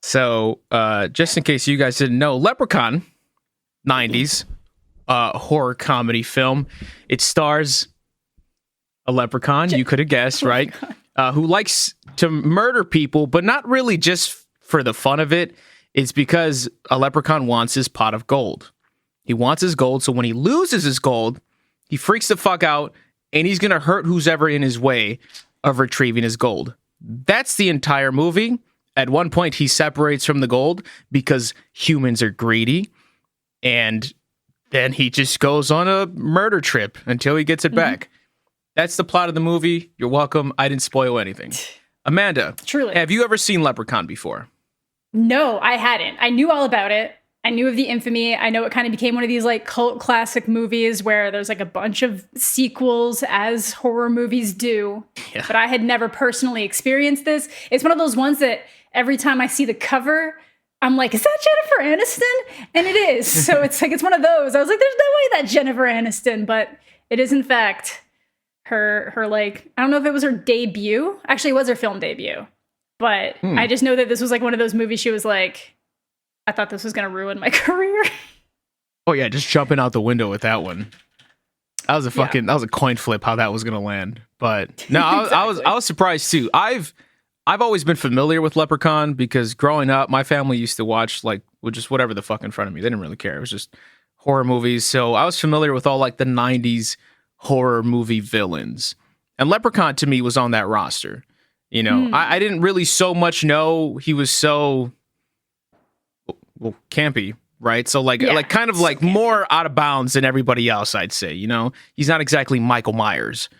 So, just in case you guys didn't know, Leprechaun, 90s horror comedy film. It stars a leprechaun, you could have guessed, right? Who likes to murder people, but not really just for the fun of it. It's because a leprechaun wants his pot of gold. He wants his gold, so when he loses his gold, he freaks the fuck out, and he's going to hurt who's ever in his way of retrieving his gold. That's the entire movie. At one point, he separates from the gold because humans are greedy, and then he just goes on a murder trip until he gets it back. That's the plot of the movie. You're welcome. I didn't spoil anything. Amanda, truly, have you ever seen Leprechaun before? No, I hadn't. I knew all about it. I knew of the infamy. I know it kind of became one of these like cult classic movies where there's like a bunch of sequels as horror movies do. Yeah. But I had never personally experienced this. It's one of those ones that every time I see the cover, I'm like, is that Jennifer Aniston? And it is. So it's like, it's one of those. I was like, there's no way that's Jennifer Aniston, but it is in fact her like, I don't know if it was her debut. Actually, it was her film debut. But I just know that this was like one of those movies she was like, I thought this was going to ruin my career. Oh yeah, just jumping out the window with that one. That was a coin flip how that was going to land. But no, exactly. I was surprised too. I've always been familiar with Leprechaun because growing up, my family used to watch like just whatever the fuck in front of me. They didn't really care. It was just horror movies. So I was familiar with all like the 90s horror movie villains. And Leprechaun to me was on that roster. You know, I didn't really so much know he was so campy, right? So like kind of like more out of bounds than everybody else, I'd say. You know, he's not exactly Michael Myers,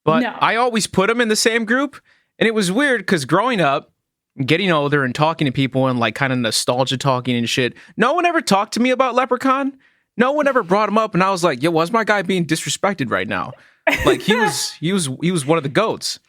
but I always put him in the same group. And it was weird because growing up, getting older and talking to people and like kind of nostalgia talking and shit, no one ever talked to me about Leprechaun. No one ever brought him up, and I was like, yo, was my guy being disrespected right now? Like he was one of the goats.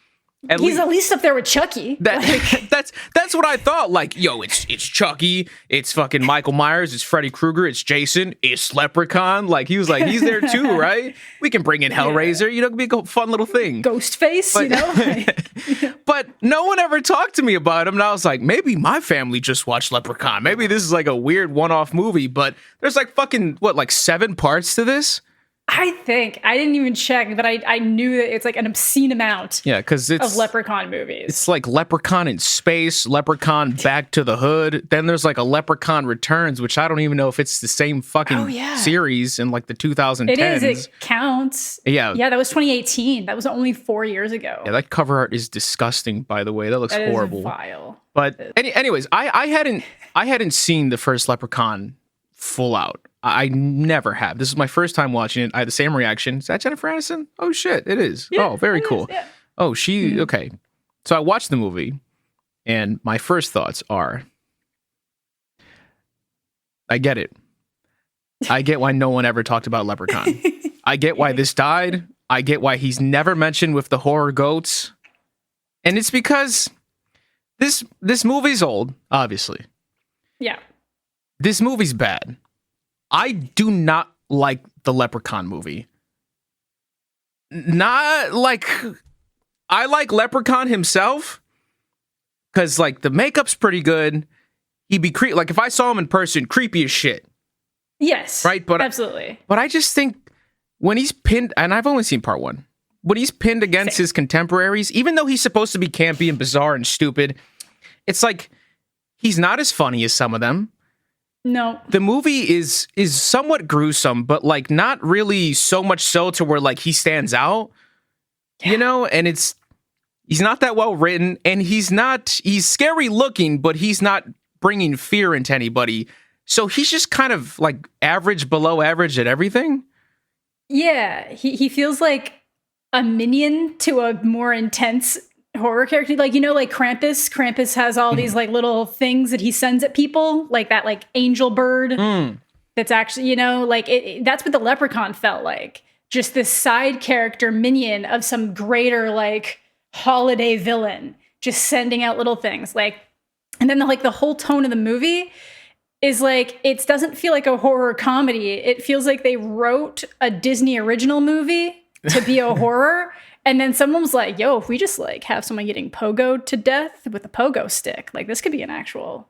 He's at least up there with Chucky. That's what I thought. Like, yo, it's Chucky, it's fucking Michael Myers, it's Freddy Krueger, it's Jason, it's Leprechaun. Like he was like, he's there too, right? We can bring in Hellraiser. You know, it could be a fun little thing. Ghostface, you know. But no one ever talked to me about him, and I was like, maybe my family just watched Leprechaun. Maybe this is like a weird one-off movie. But there's like fucking like 7 parts to this. I think I didn't even check, but I knew that it's like an obscene amount. Yeah, because it's of Leprechaun movies. It's like Leprechaun in Space, Leprechaun Back to the Hood. Then there's like a Leprechaun Returns, which I don't even know if it's the same fucking series in like the 2010s. It is. It counts. Yeah, that was 2018. That was only 4 years ago. Yeah, that cover art is disgusting. By the way, that looks horrible. Is vile. But anyways, I hadn't seen the first Leprechaun full out. I never have. This is my first time watching it. I had the same reaction. Is that Jennifer Aniston? Oh, shit, it is. Yeah, oh, very cool. Is, yeah. Oh, okay. So I watched the movie, and my first thoughts are, I get it. I get why no one ever talked about Leprechaun. I get why this died. I get why he's never mentioned with the horror goats. And it's because this movie's old, obviously. Yeah. This movie's bad. I do not like the Leprechaun movie. Not like... I like Leprechaun himself because like the makeup's pretty good. He'd be creepy. Like if I saw him in person, creepy as shit. Yes. Right? But absolutely. But I just think when he's pinned, and I've only seen part 1, when he's pinned against his contemporaries, even though he's supposed to be campy and bizarre and stupid, it's like he's not as funny as some of them. No. The movie is somewhat gruesome, but like not really so much so to where like he stands out, you know, and he's not that well written, and he's scary looking, but he's not bringing fear into anybody. So he's just kind of like average, below average at everything. Yeah. He feels like a minion to a more intense horror character, like, you know, like Krampus has all these like little things that he sends at people, like that like angel bird that's actually, you know, like that's what the Leprechaun felt like, just this side character minion of some greater like holiday villain just sending out little things like. And then the whole tone of the movie is like, it doesn't feel like a horror comedy. It feels like they wrote a Disney original movie to be a horror. And then someone was like, yo, if we just like have someone getting pogoed to death with a pogo stick, like this could be an actual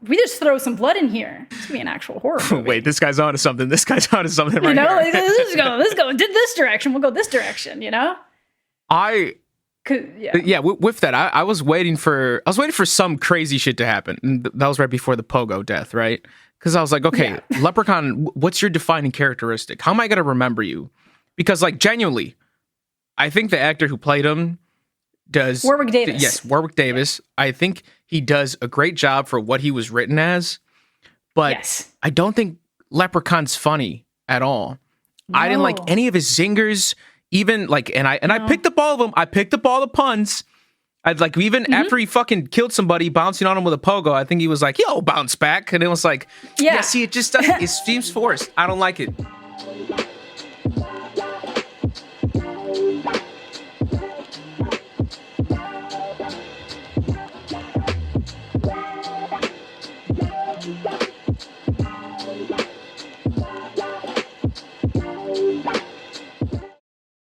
we just throw some blood in here. It's gonna be an actual horror movie. Wait, this guy's onto something. This guy's onto something right you know, here. like, let's go did this direction. We'll go this direction. You know. With that, I was waiting for some crazy shit to happen. And that was right before the Pogo death, right? Because I was like, okay, Leprechaun, what's your defining characteristic? How am I gonna remember you? Because like genuinely, I think the actor who played him does Warwick Davis. Yes, Warwick Davis. I think he does a great job for what he was written as. But I don't think Leprechaun's funny at all. No. I didn't like any of his zingers. Even like, I picked up all of them. I picked up all the puns. I'd like, even after he fucking killed somebody, bouncing on him with a pogo, I think he was like, yo, bounce back. And it was like, see, it just doesn't, it seems forced. I don't like it.